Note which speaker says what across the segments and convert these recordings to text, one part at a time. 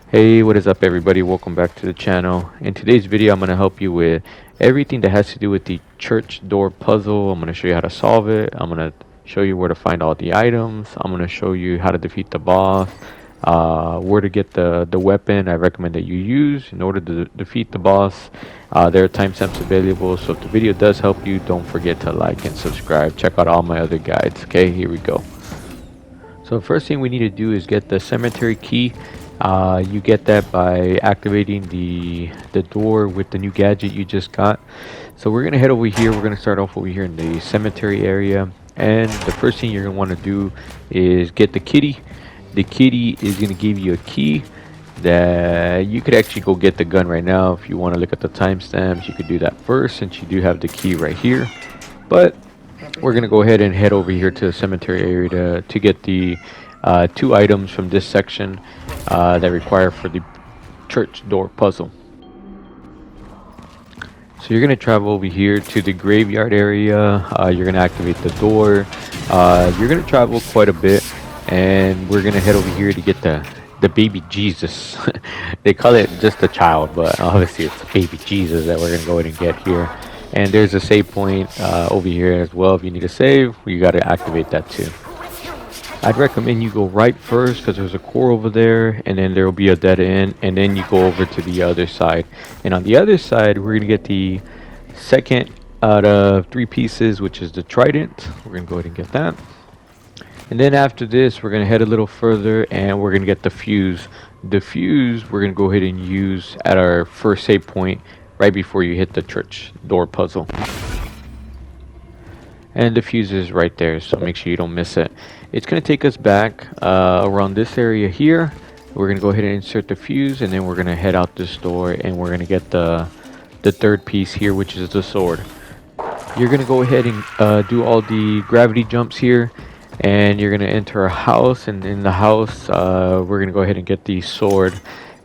Speaker 1: Hey, what is up everybody? Welcome back to the channel. In today's video, I'm going to help you with everything that has to do with the church door puzzle. I'm going to show you how to solve it. I'm going to show you where to find all the items. I'm going to show you how to defeat the boss, where to get the weapon I recommend that you use in order to defeat the boss. There are timestamps available, so if the video does help you, don't forget to like and subscribe. Check out all my other guides. Okay, here we go. So first thing we need to do is get the cemetery key. You get that by activating the door with the new gadget you just got. So we're gonna head over here. We're gonna start off over here in the cemetery area, and the first thing you're gonna want to do is get the kitty. The kitty is gonna give you a key that you could actually go get the gun right now. If you want to look at the timestamps, you could do that first since you do have the key right here. But we're gonna go ahead and head over here to the cemetery area to get the two items from this section that require for the church door puzzle. So you're gonna travel over here to the graveyard area. You're gonna activate the door. You're gonna travel quite a bit, and we're gonna head over here to get the baby Jesus. They call it just a child, but obviously it's baby Jesus that we're gonna go ahead and get here. And there's a save point over here as well. If you need to save, you got to activate that too. I'd recommend you go right first because there's a core over there, and then there will be a dead end, and then you go over to the other side. And on the other side, we're gonna get the second out of 3 pieces, which is the trident. We're gonna go ahead and get that. And then after this, we're gonna head a little further, and we're gonna get the fuse. The fuse we're gonna go ahead and use at our first save point right before you hit the church door puzzle. And the fuse is right there, so make sure you don't miss it. It's going to take us back around this area here. We're going to go ahead and insert the fuse, and then we're going to head out this door, and we're going to get the third piece here, which is the sword. You're going to go ahead and do all the gravity jumps here, and you're going to enter a house, and in the house we're going to go ahead and get the sword.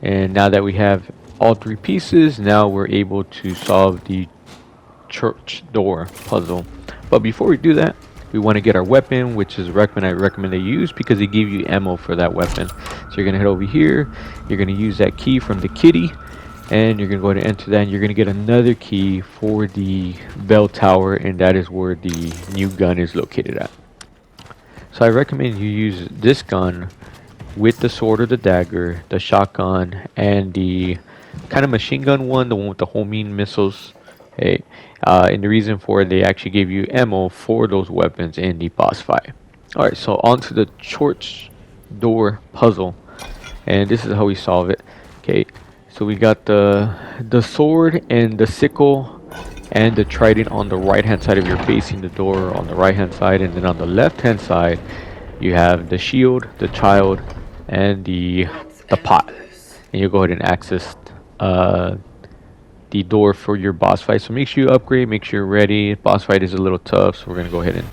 Speaker 1: And now that we have all 3 pieces, now we're able to solve the church door puzzle. But before we do that, we want to get our weapon, which is I recommend they use because they give you ammo for that weapon. So you're gonna head over here, you're gonna use that key from the kitty, and you're gonna go ahead and enter that, and you're gonna get another key for the bell tower, and that is where the new gun is located at. So I recommend you use this gun with the sword or the dagger, the shotgun, and the kind of machine gun one, the one with the homing missiles. Hey, and the reason for it, they actually gave you ammo for those weapons in the boss fight. Alright, so on to the church door puzzle, and this is how we solve it. Okay, so we got the sword and the sickle and the trident on the right hand side. If you're facing the door, on the right hand side, and then on the left hand side you have the shield, the child, and the pot, and you go ahead and access the door for your boss fight. So make sure you upgrade, make sure you're ready. Boss fight is a little tough, so we're gonna go ahead and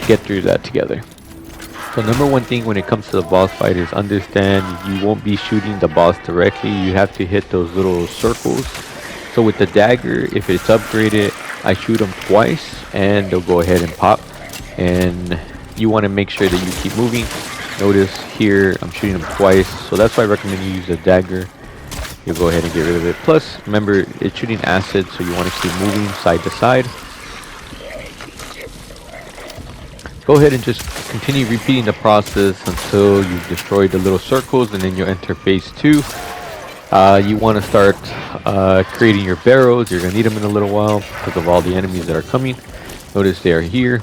Speaker 1: get through that together. So number one thing when it comes to the boss fight is understand you won't be shooting the boss directly. You have to hit those little circles. So with the dagger, if it's upgraded, I shoot them twice and they'll go ahead and pop. And you want to make sure that you keep moving. Notice here I'm shooting them twice, so that's why I recommend you use a dagger. You'll go ahead and get rid of it. Plus, remember, it's shooting acid, so you want to keep moving side to side. Go ahead and just continue repeating the process until you've destroyed the little circles, and then you'll enter phase 2. You want to start creating your barrels. You're going to need them in a little while because of all the enemies that are coming. Notice they are here.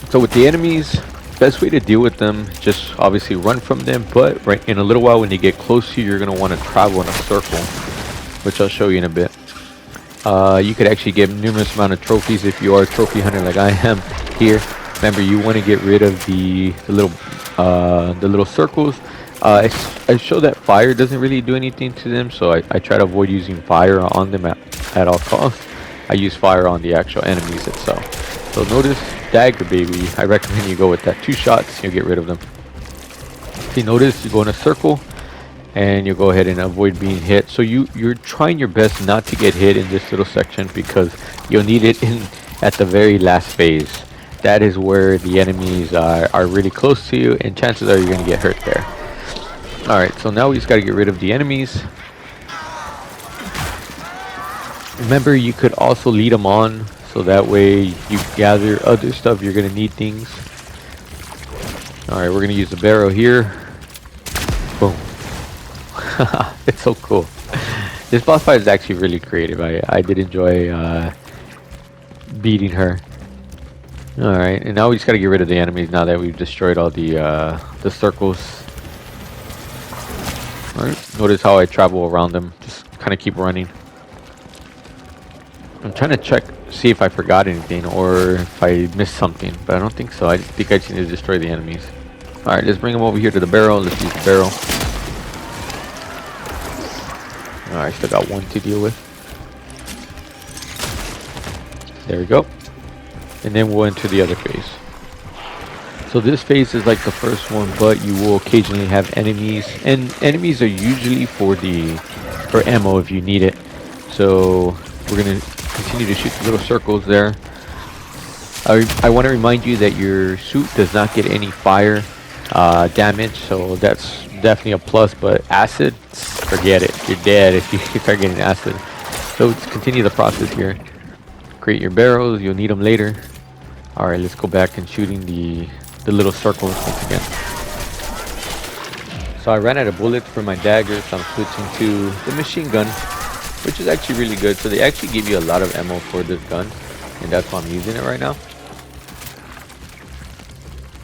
Speaker 1: So with the enemies, best way to deal with them, just obviously run from them, but right in a little while when they get close to you, you're going to want to travel in a circle, which I'll show you in a bit. You could actually get numerous amount of trophies if you are a trophy hunter like I am here. Remember, you want to get rid of the little circles. I show that fire doesn't really do anything to them, so I try to avoid using fire on them at all costs. I use fire on the actual enemies itself. So notice dagger, baby. I recommend you go with that. 2 shots, you'll get rid of them. See, notice you go in a circle and you go ahead and avoid being hit. So you're trying your best not to get hit in this little section because you'll need it at the very last phase. That is where the enemies are really close to you, and chances are you're going to get hurt there. Alright, so now we just gotta get rid of the enemies. Remember, you could also lead them on, so that way you gather other stuff. You're gonna need things. Alright, we're gonna use the barrel here. Boom. It's so cool. This boss fight is actually really creative. I did enjoy beating her. Alright, and now we just gotta get rid of the enemies now that we've destroyed all the circles. Alright, notice how I travel around them. Just kind of keep running. I'm trying to check, see if I forgot anything or if I missed something, but I don't think so. I think I just need to destroy the enemies. Alright, let's bring them over here to the barrel. Let's use the barrel. Alright, still got one to deal with. There we go. And then we'll enter the other phase. So this phase is like the first one, but you will occasionally have enemies, and enemies are usually for ammo if you need it. So we're gonna continue to shoot the little circles there. I want to remind you that your suit does not get any fire damage, so that's definitely a plus. But acid, forget it. You're dead if you start getting acid. So let's continue the process here. Create your barrels. You'll need them later. All right, let's go back and shooting the little circles once again. So I ran out of bullets for my dagger, so I'm switching to the machine gun, which is actually really good. So they actually give you a lot of ammo for this gun, and that's why I'm using it right now.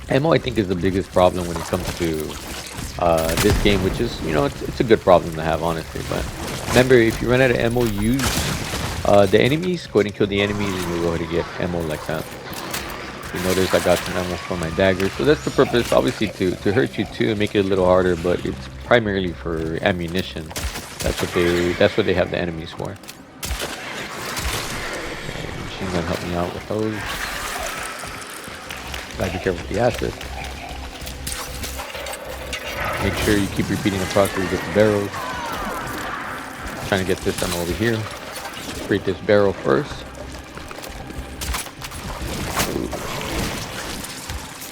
Speaker 1: Ammo, I think, is the biggest problem when it comes to this game, which is, you know, it's a good problem to have, honestly. But remember, if you run out of ammo, use the enemies. Go ahead and kill the enemies, and you'll go ahead and get ammo like that. You notice I got some ammo for my dagger, so that's the purpose, obviously, to hurt you too and make it a little harder, but it's primarily for ammunition. That's what they have the enemies for. Okay, machine gun help me out with those. Gotta be careful with the acid. Make sure you keep repeating the process to get the barrels. Trying to get this done over here. Create this barrel first.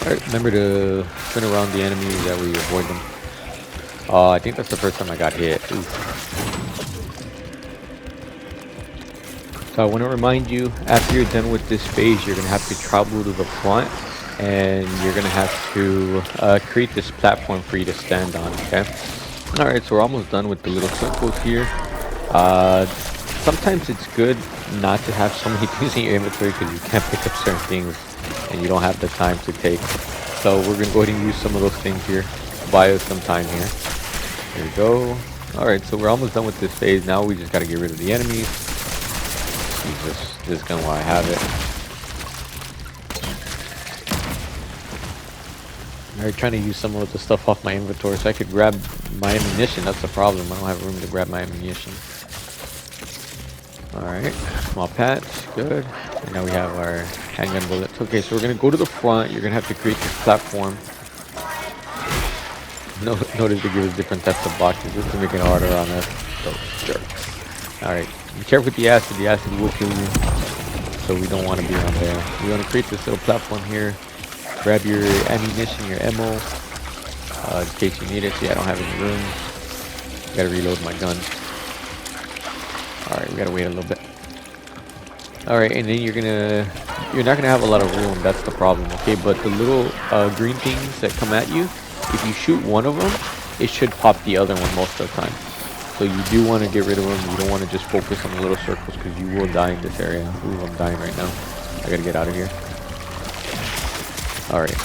Speaker 1: Alright, remember to spin around the enemies, that way you avoid them. I think that's the first time I got hit. Oof. So I want to remind you, after you're done with this phase, you're going to have to travel to the front, and you're going to have to create this platform for you to stand on, okay? Alright, so we're almost done with the little circles here. Sometimes it's good not to have so many things in your inventory because you can't pick up certain things and you don't have the time to take. So we're going to go ahead and use some of those things here. Buy us some time here. There we go. Alright, so we're almost done with this phase. Now we just got to get rid of the enemies. Use this gun while I have it. I'm trying to use some of the stuff off my inventory so I could grab my ammunition. That's the problem. I don't have room to grab my ammunition. Alright, small patch, good. And now we have our handgun bullets. Okay, so we're going to go to the front. You're going to have to create this platform. Notice they give us different types of boxes just to make it harder on us. Those jerks. Alright, be careful with the acid. The acid will kill you. So we don't want to be on there. We want to create this little platform here. Grab your ammunition, your ammo, in case you need it. See, I don't have any room. Gotta reload my gun. Alright, we gotta wait a little bit. Alright, and then you're not gonna have a lot of room. That's the problem, okay? But the little green things that come at you, if you shoot one of them, it should pop the other one most of the time. So you do want to get rid of them. You don't want to just focus on the little circles because you will die in this area. Ooh, I'm dying right now. I gotta get out of here. Alright.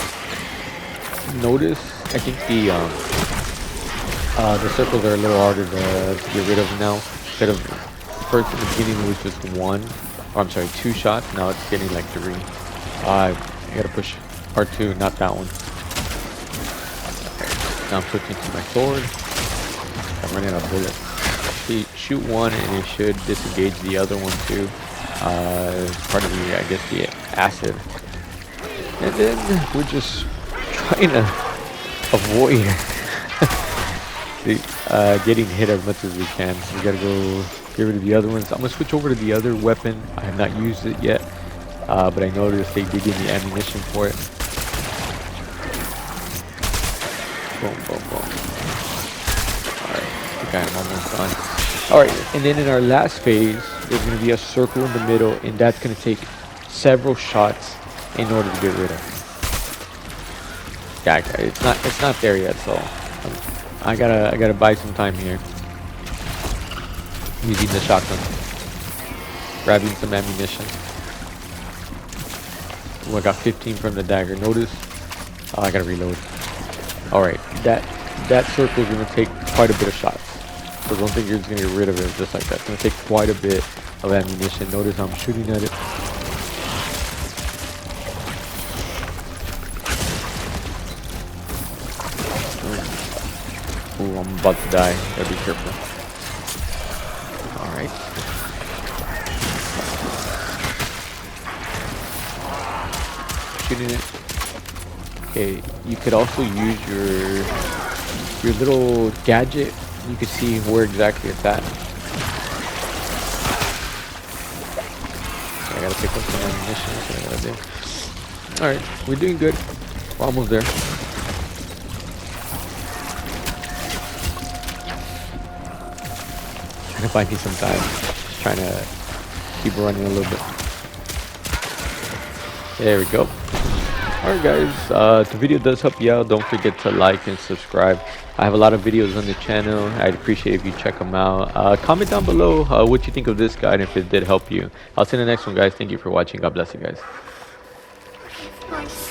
Speaker 1: Notice, I think the circles are a little harder to get rid of now. Instead of first in the beginning it was just one, or I'm sorry, 2 shots. Now it's getting like 3. I gotta push R2, not that one. Okay. Now I'm switching to my sword. I'm running out of bullets. Shoot one and it should disengage the other one too. Part of the, I guess, the acid. And then we're just trying to avoid getting hit as much as we can. So we gotta go get rid of the other ones. I'm gonna switch over to the other weapon. I have not used it yet, but I noticed they did give me ammunition for it. Boom, boom, boom. Okay, I'm almost done. Alright, and then in our last phase, there's going to be a circle in the middle, and that's going to take several shots in order to get rid of. Yeah, it's not there yet, so I gotta buy some time here. Using the shotgun, grabbing some ammunition. Oh, I got 15 from the dagger. Notice, oh, I gotta reload. All right, that circle is gonna take quite a bit of shots. So don't think you're just gonna get rid of it just like that. It's gonna take quite a bit of ammunition. Notice I'm shooting at it. Oh, I'm about to die. Gotta be careful. All right. Shooting it. Okay, you could also use your little gadget. You can see where exactly it's at. Okay, I gotta pick up some ammunition. That's what I gotta do. All right, we're doing good. We're almost there. Trying to find me some time. Just trying to keep running a little bit. There we go. Alright guys, if the video does help you out, don't forget to like and subscribe. I have a lot of videos on the channel. I'd appreciate if you check them out. Comment down below what you think of this guide and if it did help you. I'll see you in the next one, guys. Thank you for watching. God bless you guys.
Speaker 2: Nice.